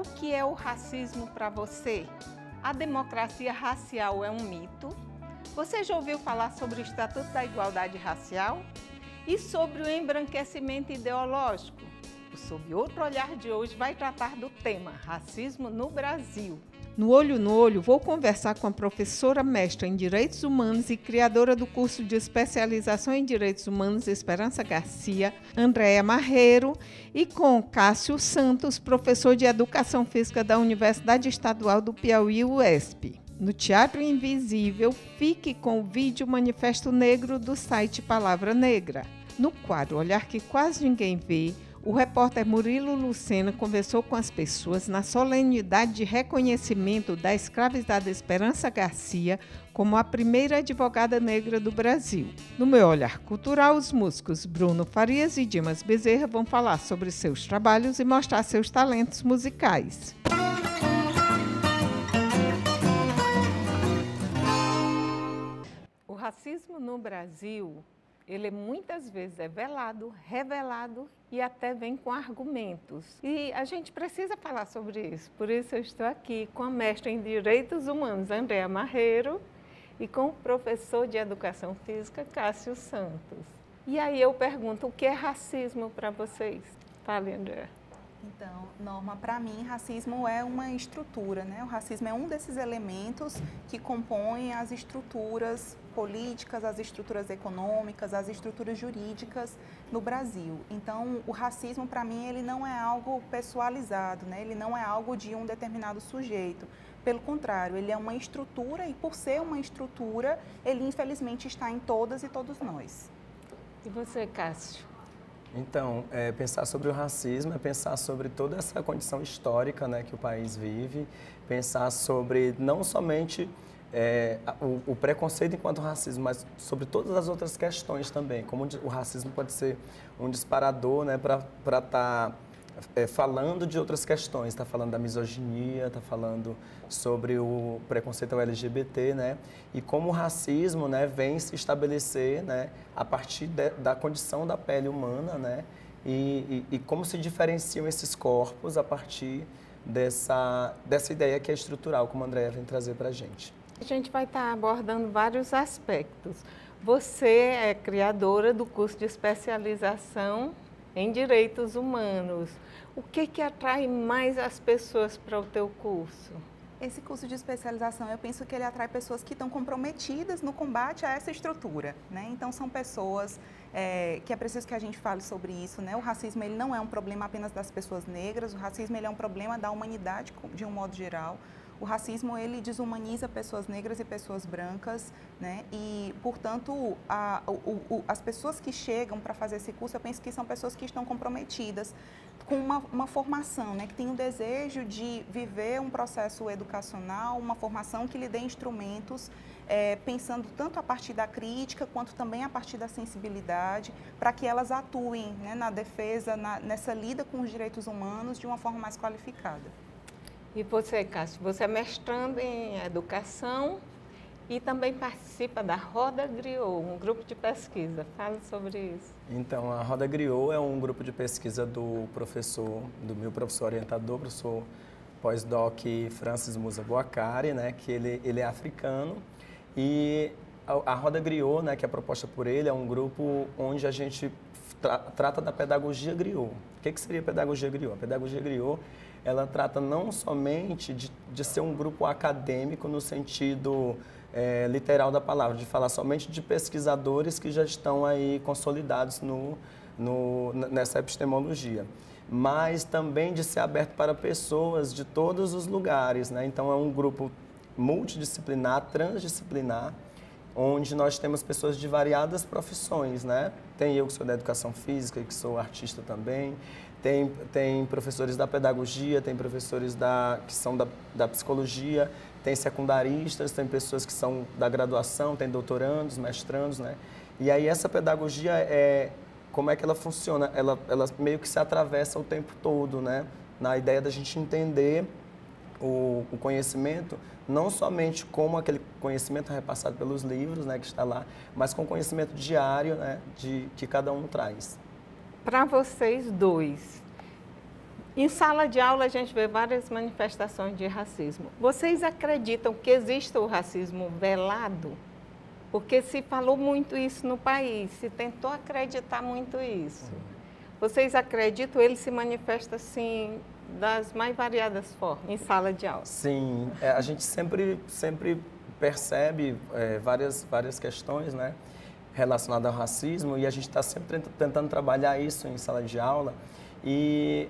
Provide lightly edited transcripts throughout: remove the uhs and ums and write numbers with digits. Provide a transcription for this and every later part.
O que é o racismo para você? A democracia racial é um mito? Você já ouviu falar sobre o Estatuto da Igualdade Racial? E sobre o embranquecimento ideológico? O Sob Outro Olhar de hoje vai tratar do tema racismo no Brasil. No Olho, vou conversar com a professora mestra em Direitos Humanos e criadora do curso de especialização em Direitos Humanos Esperança Garcia, Andréa Marreiro, e com Cássio Santos, professor de Educação Física da Universidade Estadual do Piauí, UESP. No Teatro Invisível, fique com o vídeo Manifesto Negro do site Palavra Negra. No quadro Olhar que Quase Ninguém Vê, o repórter Murilo Lucena conversou com as pessoas na solenidade de reconhecimento da escravizada Esperança Garcia como a primeira advogada negra do Brasil. No Meu Olhar Cultural, os músicos Bruno Farias e Dimas Bezerra vão falar sobre seus trabalhos e mostrar seus talentos musicais. O racismo no Brasil, ele muitas vezes é velado, revelado e até vem com argumentos. E a gente precisa falar sobre isso. Por isso eu estou aqui com a mestra em Direitos Humanos, Andréa Marreiro, e com o professor de Educação Física, Cássio Santos. E aí eu pergunto, o que é racismo para vocês? Fale, Andréa. Então, Norma, para mim, racismo é uma estrutura, né? O racismo é um desses elementos que compõem as estruturas políticas, as estruturas econômicas, as estruturas jurídicas no Brasil. Então, o racismo, para mim, ele não é algo pessoalizado, né? Ele não é algo de um determinado sujeito. Pelo contrário, ele é uma estrutura e, por ser uma estrutura, ele, infelizmente, está em todas e todos nós. E você, Cássio? Então, pensar sobre o racismo é pensar sobre toda essa condição histórica, né, que o país vive, pensar sobre não somente o preconceito enquanto racismo, mas sobre todas as outras questões também, como o racismo pode ser um disparador, né, para estar falando de outras questões, está falando da misoginia, está falando sobre o preconceito ao LGBT, né? E como o racismo, né, vem se estabelecer, né, a partir da condição da pele humana, né? E como se diferenciam esses corpos a partir dessa ideia que é estrutural, como a Andréa vem trazer para a gente. A gente vai estar abordando vários aspectos. Você é criadora do curso de especialização em Direitos Humanos. O que atrai mais as pessoas para o teu curso? Esse curso de especialização, eu penso que ele atrai pessoas que estão comprometidas no combate a essa estrutura, né? Então, são pessoas que é preciso que a gente fale sobre isso, né? O racismo, ele não é um problema apenas das pessoas negras, o racismo, ele é um problema da humanidade de um modo geral. O racismo, ele desumaniza pessoas negras e pessoas brancas, né? E, portanto, as pessoas que chegam para fazer esse curso, eu penso que são pessoas que estão comprometidas com uma formação, né? Que tem o desejo de viver um processo educacional, uma formação que lhe dê instrumentos, pensando tanto a partir da crítica, quanto também a partir da sensibilidade, para que elas atuem, né, na defesa, nessa lida com os direitos humanos de uma forma mais qualificada. E você, Cássio, você é mestrando em Educação e também participa da Roda Griot, um grupo de pesquisa. Fala sobre isso. Então, a Roda Griot é um grupo de pesquisa do meu professor orientador, professor pós-doc Francis Musa Boakari, né, que ele é africano. E a Roda Griot, né, que é proposta por ele, é um grupo onde a gente trata da pedagogia griot. O que seria a pedagogia griot? A pedagogia griot, ela trata não somente de ser um grupo acadêmico no sentido literal da palavra, de falar somente de pesquisadores que já estão aí consolidados nessa epistemologia, mas também de ser aberto para pessoas de todos os lugares, né? Então, é um grupo multidisciplinar, transdisciplinar, onde nós temos pessoas de variadas profissões, né? Tem eu que sou da educação física, que sou artista também, tem professores da pedagogia, tem professores que são da psicologia, tem secundaristas, tem pessoas que são da graduação, tem doutorandos, mestrandos, né? E aí essa pedagogia, como é que ela funciona? Ela meio que se atravessa o tempo todo, né? Na ideia da gente entender o conhecimento, não somente como aquele conhecimento é repassado pelos livros, né, que está lá, mas com o conhecimento diário, né, que cada um traz. Para vocês dois, Em sala de aula a gente vê várias manifestações de racismo. Vocês acreditam que existe o racismo velado? Porque se falou muito isso no país, se tentou acreditar muito isso. Vocês acreditam? Ele se manifesta assim das mais variadas formas em sala de aula? Sim, a gente sempre percebe várias questões, né, relacionadas ao racismo, e a gente está sempre tentando trabalhar isso em sala de aula. E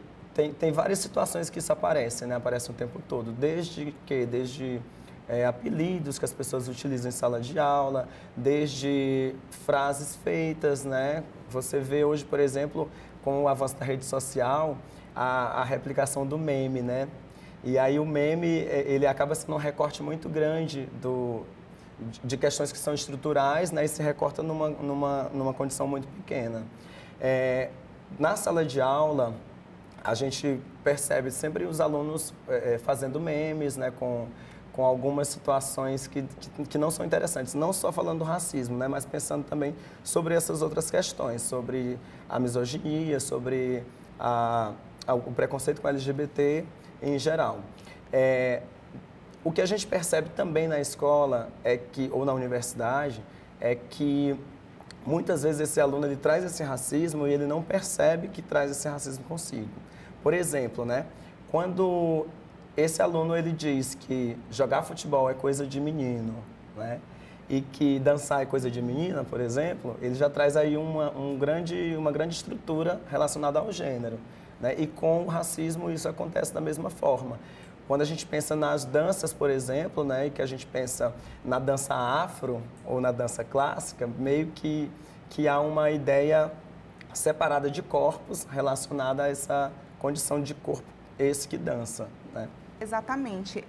tem várias situações que isso aparece, né? Aparece o tempo todo, desde apelidos que as pessoas utilizam em sala de aula, desde frases feitas, né? Você vê hoje, por exemplo, com o avanço da rede social, a replicação do meme, né? E aí o meme, ele acaba sendo um recorte muito grande de questões que são estruturais, né? E se recorta numa condição muito pequena. Na sala de aula, a gente percebe sempre os alunos fazendo memes, né, com algumas situações que não são interessantes, não só falando do racismo, né, mas pensando também sobre essas outras questões, sobre a misoginia, sobre o preconceito com LGBT em geral. O que a gente percebe também na escola ou na universidade é que muitas vezes esse aluno ele traz esse racismo e ele não percebe que traz esse racismo consigo. Por exemplo, né, quando esse aluno ele diz que jogar futebol é coisa de menino, né, e que dançar é coisa de menina, por exemplo, ele já traz aí uma grande estrutura relacionada ao gênero, né, e com o racismo isso acontece da mesma forma. Quando a gente pensa nas danças, por exemplo, né, e que a gente pensa na dança afro ou na dança clássica, meio que há uma ideia separada de corpos relacionada a essa condição de corpo, esse que dança, né? Exatamente.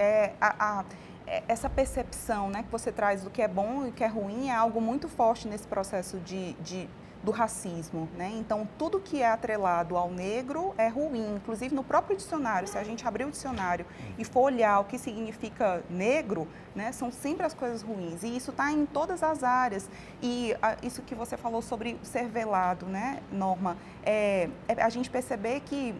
Essa percepção, né, que você traz do que é bom e o que é ruim é algo muito forte nesse processo do racismo, né? Então, tudo que é atrelado ao negro é ruim. Inclusive, no próprio dicionário, se a gente abrir o dicionário e for olhar o que significa negro, né, são sempre as coisas ruins. E isso está em todas as áreas. E isso que você falou sobre ser velado, né, Norma, a gente perceber que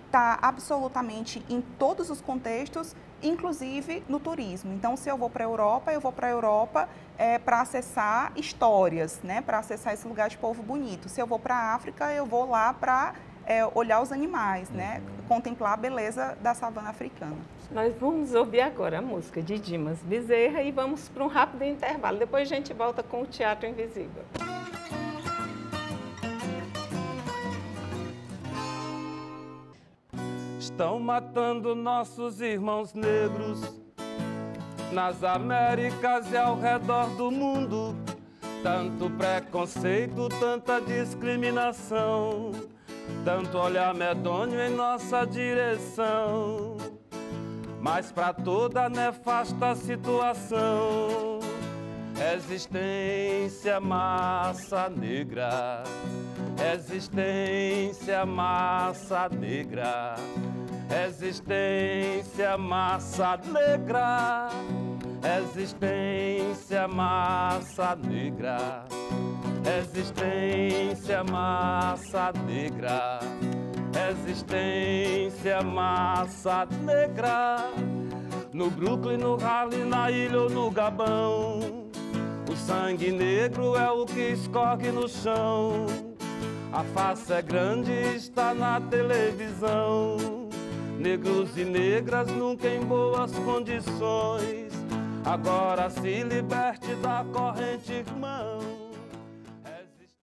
está absolutamente em todos os contextos, inclusive no turismo. Então, se eu vou para a Europa para acessar histórias, né? Para acessar esse lugar de povo bonito. Se eu vou para a África, eu vou lá para olhar os animais, né? Contemplar a beleza da savana africana. Nós vamos ouvir agora a música de Dimas Bezerra e vamos para um rápido intervalo. Depois a gente volta com o Teatro Invisível. Estão matando nossos irmãos negros nas Américas e ao redor do mundo. Tanto preconceito, tanta discriminação, tanto olhar medonho em nossa direção. Mas para toda nefasta situação, existência massa negra, existência massa negra, existência massa negra, existência massa negra, existência massa negra, existência massa negra. No Brooklyn, no Harlem, na ilha ou no Gabão, o sangue negro é o que escorre no chão. A face é grande e está na televisão. Negros e negras nunca em boas condições. Agora se liberte da corrente, irmão.